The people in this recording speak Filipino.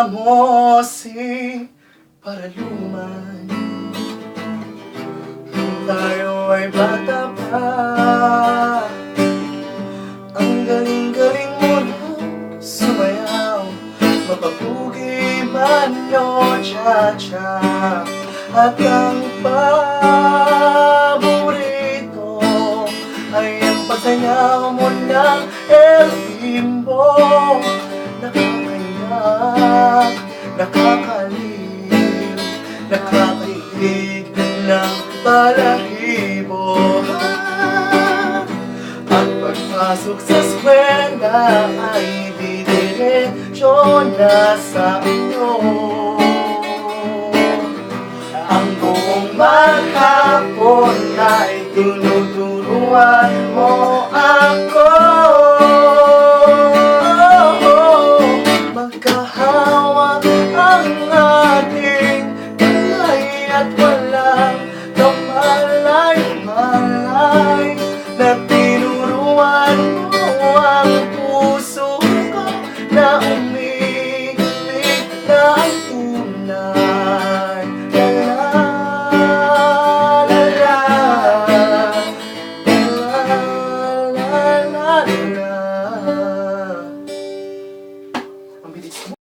mo si Paraluman. Nung tayo ay bata pa, ang galing-galing mo nang sumayaw. Mapapugi man o cha-cha, at ang paborito ay ang pagsayaw mo ng El Bimbo. Nakakaiyak, nakakaliw, nakakaigig ng balahibo. At pagpasok sa eskwela ay didiretso na sa inyo. Ang buong maghapon ay tinuturuan